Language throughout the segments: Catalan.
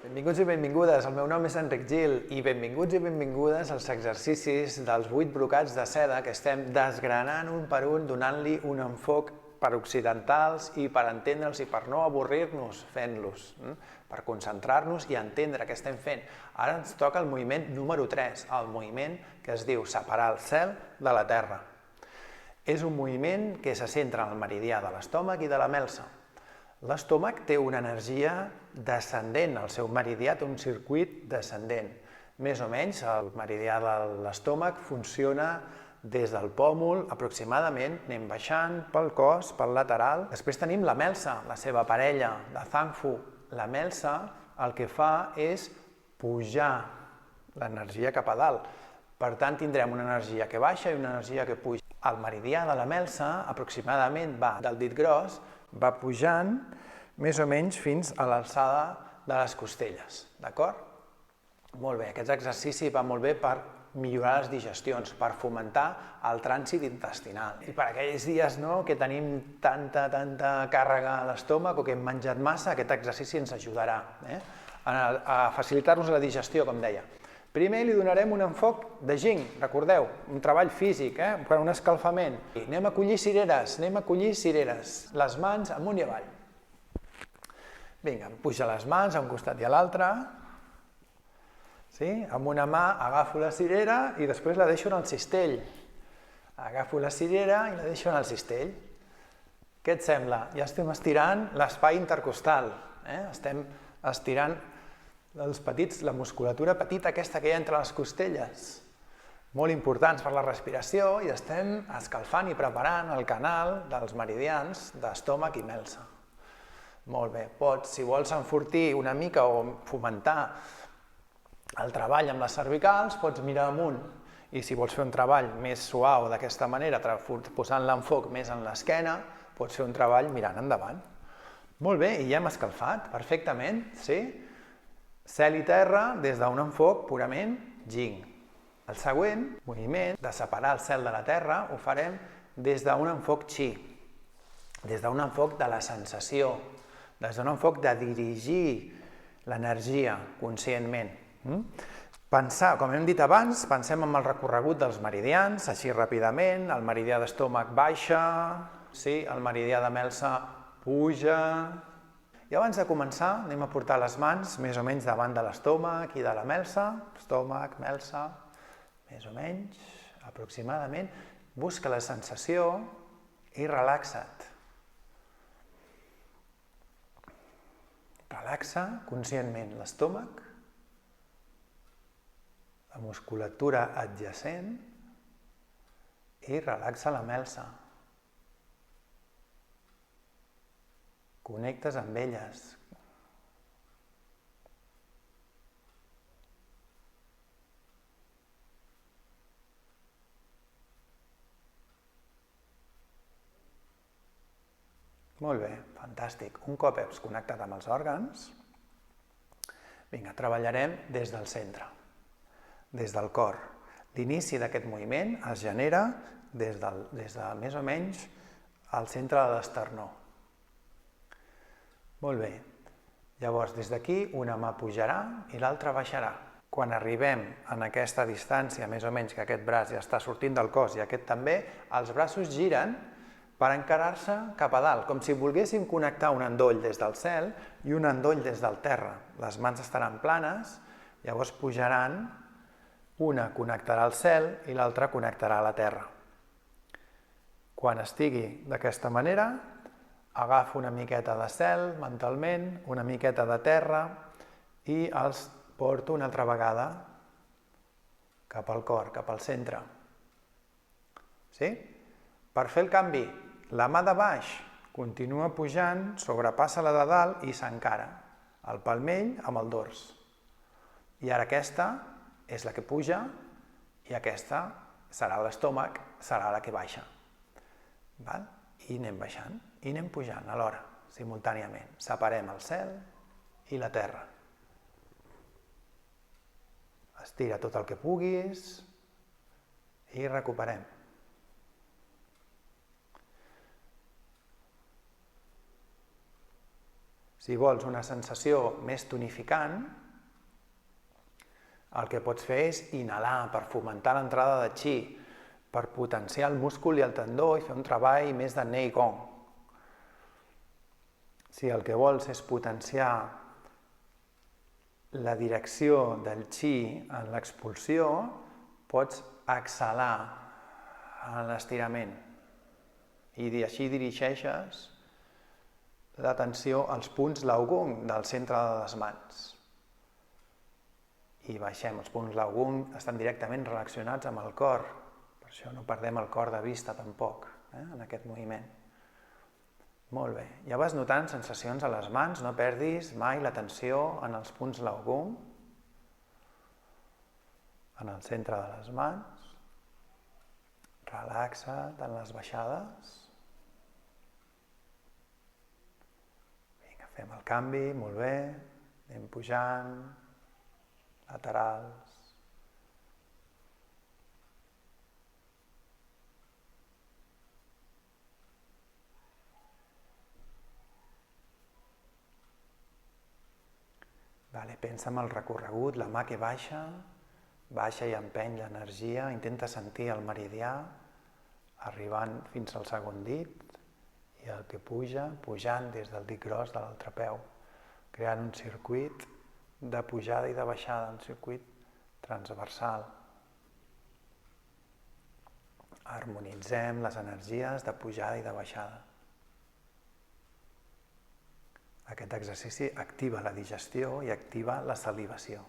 Benvinguts i benvingudes, el meu nom és Enric Gil i benvinguts i benvingudes als exercicis dels 8 brocats de seda que estem desgranant un per un, donant-li un enfoc per occidentals i per entendre'ls i per no avorrir-nos fent-los, per concentrar-nos i entendre què estem fent. Ara ens toca el moviment número 3, el moviment que es diu separar el cel de la terra. És un moviment que se centra en el meridià de l'estómac i de la melsa. L'estómac té una energia descendent, el seu meridià té un circuit descendent. Més o menys, el meridià de l'estómac funciona des del pòmul, aproximadament, anem baixant pel cos, pel lateral. Després tenim la melsa, la seva parella, la zangfu. La melsa el que fa és pujar l'energia cap a dalt. Per tant, tindrem una energia que baixa i una energia que puja. El meridià de la melsa, aproximadament, va del dit gros, va pujant més o menys fins a l'alçada de les costelles, d'acord? Molt bé, aquest exercici va molt bé per millorar les digestions, per fomentar el trànsit intestinal. I per aquells dies que tenim tanta càrrega a l'estómac o que hem menjat massa, aquest exercici ens ajudarà a facilitar-nos la digestió, com deia. Primer li donarem un enfoc de Jing, recordeu, un treball físic, per un escalfament. Anem a collir cireres, les mans amunt i avall. Vinga, puja les mans a un costat i a l'altre. Amb una mà agafo la cirera i després la deixo en el cistell. Agafo la cirera i la deixo en el cistell. Què et sembla? Ja estem estirant l'espai intercostal. Estem estirant la musculatura petita aquesta que hi ha entre les costelles. Molt importants per la respiració i estem escalfant i preparant el canal dels meridians d'estómac i melsa. Molt bé, si vols enfortir una mica o fomentar el treball amb les cervicals, pots mirar amunt. I si vols fer un treball més suau d'aquesta manera, posant l'enfoc més en l'esquena, pots fer un treball mirant endavant. Molt bé, i ja hem escalfat perfectament, sí? Cel i terra des d'un enfoc purament Jing. El següent moviment de separar el cel de la terra ho farem des d'un enfoc Qi, des d'un enfoc de la sensació, des d'un enfoc de dirigir l'energia conscientment. Pensar, com hem dit abans, pensem en el recorregut dels meridians, així ràpidament, el meridià d'estómac baixa, el meridià de melsa puja. I abans de començar anem a portar les mans més o menys davant de l'estómac i de la melsa, estómac, melsa, més o menys, aproximadament. Busca la sensació i relaxa't. Relaxa conscientment l'estómac, la musculatura adjacent i relaxa la melsa. Connectes amb elles. Molt bé, fantàstic. Un cop has connectat amb els òrgans, vinga, treballarem des del centre, des del cor. L'inici d'aquest moviment es genera des de més o menys al centre de l'esternó. Molt bé. Llavors, des d'aquí, una mà pujarà i l'altra baixarà. Quan arribem a aquesta distància, més o menys, que aquest braç ja està sortint del cos i aquest també, els braços giren per encarar-se cap a dalt, com si volguéssim connectar un endoll des del cel i un endoll des del terra. Les mans estaran planes, llavors pujaran, una connectarà al cel i l'altra connectarà a la terra. Quan estigui d'aquesta manera, agafo una miqueta de cel mentalment, una miqueta de terra i els porto una altra vegada cap al cor, cap al centre. Sí? Per fer el canvi, la mà de baix continua pujant, sobrepassa la de dalt i s'encara el palmell amb el dors. I ara aquesta és la que puja i aquesta serà l'estómac, serà la que baixa. I anem baixant. I anem pujant alhora, simultàniament. Separem el cel i la terra. Estira tot el que puguis i recuperem. Si vols una sensació més tonificant, el que pots fer és inhalar per fomentar l'entrada de qi, per potenciar el múscul i el tendó i fer un treball més de nei gong. Si el que vols és potenciar la direcció del qi en l'expulsió, pots exhalar en l'estirament i així dirigeixes l'atenció als punts Laogung del centre de les mans. I baixem. Els punts Laogung estan directament relacionats amb el cor, per això no perdem el cor de vista tampoc, en aquest moviment. Molt bé. Ja vas notant sensacions a les mans, no perdis mai l'atenció en els punts Laogung, en el centre de les mans. Relaxa't en les baixades. Vinga, fem el canvi, molt bé. Anem pujant, laterals. Pensa en el recorregut, la mà que baixa i empeny l'energia, intenta sentir el meridià arribant fins al segon dit i el que puja, pujant des del dit gros de l'altre peu, creant un circuit de pujada i de baixada, un circuit transversal. Harmonitzem les energies de pujada i de baixada. Aquest exercici activa la digestió i activa la salivació.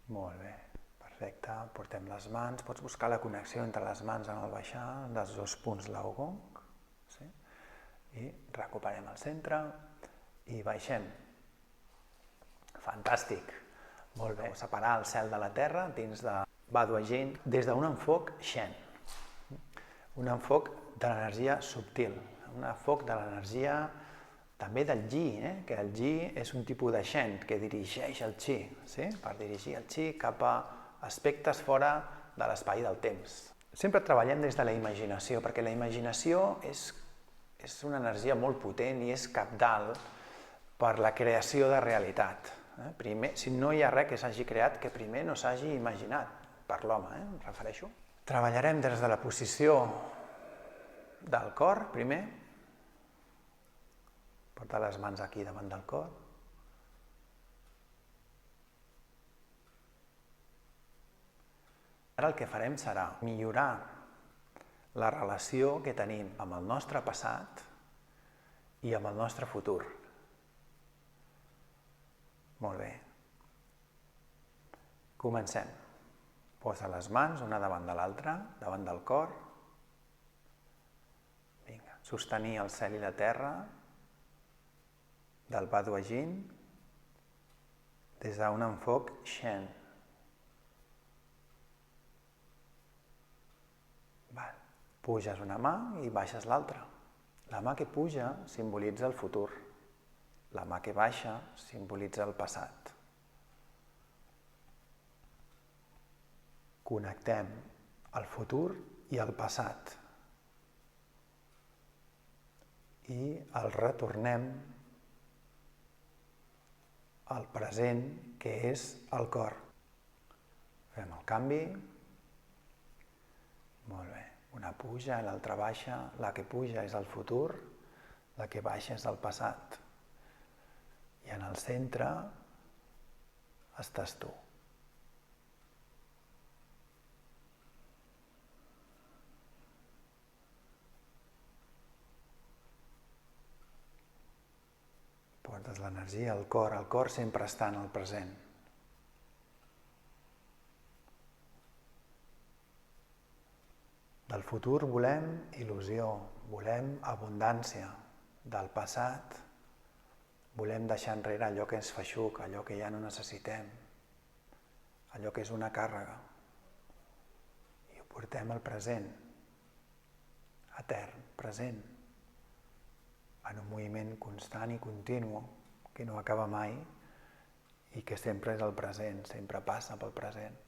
Molt bé, perfecte. Portem les mans, pots buscar la connexió entre les mans en el baixar, dels dos punts Laogung, sí? I recuperem el centre i baixem. Fantàstic, molt bé. Separar el cel de la terra dins de Badua Jin des d'un enfoc Shen, un enfoc de l'energia subtil, un enfoc de l'energia també del Ji, que el Ji és un tipus de Shen que dirigeix el Qi, per dirigir el Qi cap a aspectes fora de l'espai i del temps. Sempre treballem des de la imaginació, perquè la imaginació és una energia molt potent i és cabdal per la creació de realitat. Primer, si no hi ha res que s'hagi creat, que primer no s'hagi imaginat per l'home, em refereixo. Treballarem des de la posició del cor, primer. Portar les mans aquí davant del cor. Ara el que farem serà millorar la relació que tenim amb el nostre passat i amb el nostre futur. Molt bé. Comencem. Posa les mans una davant de l'altra, davant del cor. Vinga, sostenir el cel i la terra del Badua Jin des d'un enfoc Shen. Puges una mà i baixes l'altra. La mà que puja simbolitza el futur. La mà que baixa simbolitza el passat. Connectem el futur i el passat. I el retornem al present, que és el cor. Fem el canvi. Molt bé. Una puja, l'altra baixa. La que puja és el futur, la que baixa és el passat. I en el centre estàs tu. Portes l'energia al cor sempre està en el present. Del futur volem il·lusió, volem abundància. Del passat volem deixar enrere allò que ens feixuc, allò que ja no necessitem, allò que és una càrrega. I ho portem al present, etern, present, en un moviment constant i continu que no acaba mai i que sempre és el present, sempre passa pel present.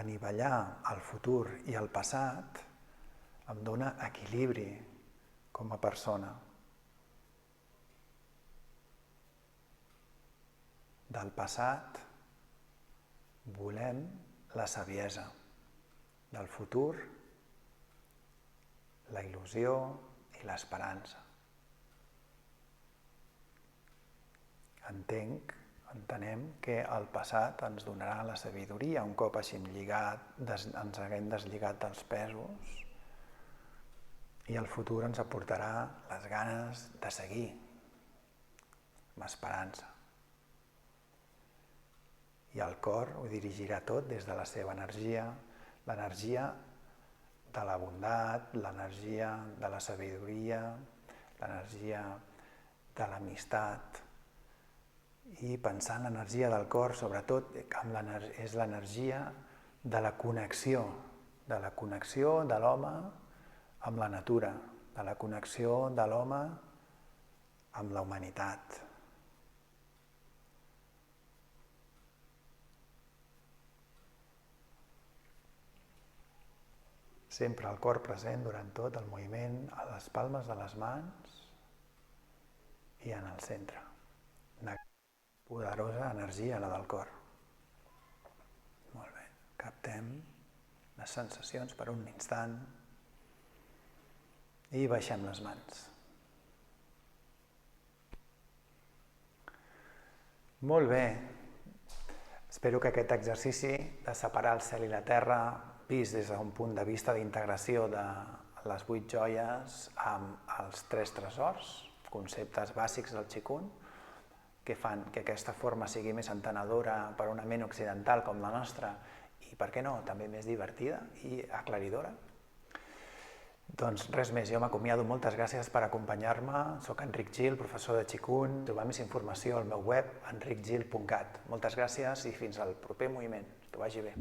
Anivellar el futur i el passat em dona equilibri com a persona. Del passat volem la saviesa, del futur la il·lusió i l'esperança. Entenem que el passat ens donarà la sabidoria un cop hàgim ens haguem deslligat dels pesos i el futur ens aportarà les ganes de seguir amb esperança. I el cor ho dirigirà tot des de la seva energia, l'energia de la bondat, l'energia de la sabidoria, l'energia de l'amistat, i pensar en l'energia del cor, sobretot, és l'energia de la connexió de l'home amb la natura, de la connexió de l'home amb la humanitat. Sempre el cor present durant tot el moviment, a les palmes de les mans i en el centre. Una poderosa energia, la del cor. Molt bé, captem les sensacions per un instant i baixem les mans. Molt bé, espero que aquest exercici de separar el cel i la terra, vist des d'un punt de vista d'integració de les 8 joies amb els 3 tresors, conceptes bàsics del Qigong, que fan que aquesta forma sigui més entenedora per a una ment occidental com la nostra i, per què no, també més divertida i aclaridora. Doncs res més, jo m'acomiado, moltes gràcies per acompanyar-me. Soc Enric Gil, professor de Qigong. Trobar més informació al meu web enricgil.cat. Moltes gràcies i fins al proper moviment. Que vagi bé.